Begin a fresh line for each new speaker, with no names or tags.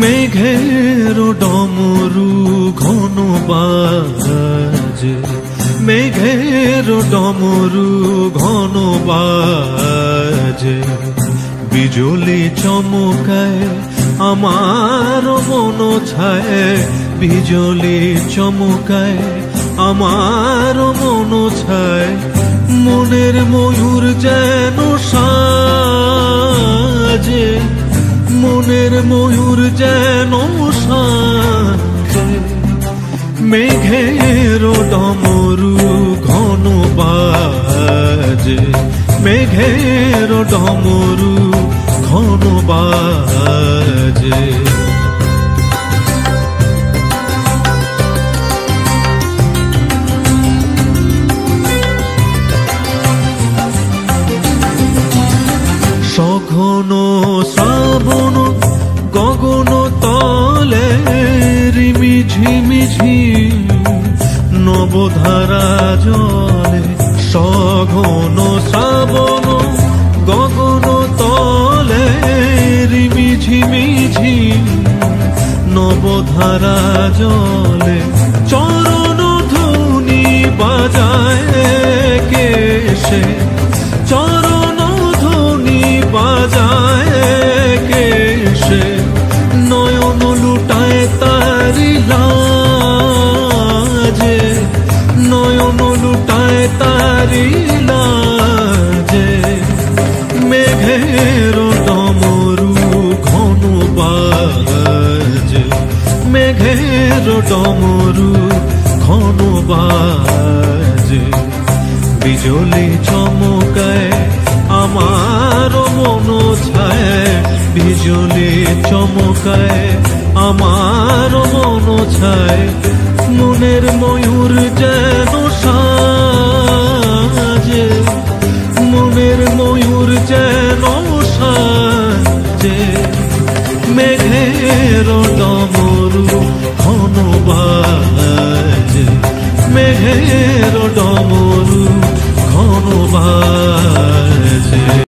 মেঘের ডমরু ঘন বাজে, মেঘের ডমরু ঘন বাজে, বিজুলি চমকায় আমার মন ছায়, বিজুলি চমকায় আমার মন ছায়, মনের ময়ূর যেন সাজে, মনের ময়ূর যেন সাজে, মেঘের ডমরু ঘন বাজে, মেঘের ডমরু ঘন বাজে। সঘন শ্রাবণ গগন তলে রিমি ঝিমিঝি নবধারা জলে, সঘন শ্রাবণ গগন তলে রিমি ঝিমিঝি নবধারা জলে, চরণ ধ্বনি বাজায় কে সে, চরণ ধ্বনি বাজায় কে সে, নয়ন লুটায় তারি লাজে, নয়ন লুটায় তারি লাজে, মেঘের ডমরু ঘন বাজে, মেঘের ডমরু ঘন বাজে, বিজুলি চমকায় আমার মন ছায়, বিজুলি চমকায় আমার মন ছায়, মনের ময়ূর যেন সাজে, মনের ময়ূর যেন সাজে, মেঘের ডমরু ঘন বাজে, মেঘের ডমরু ঘন বাজে।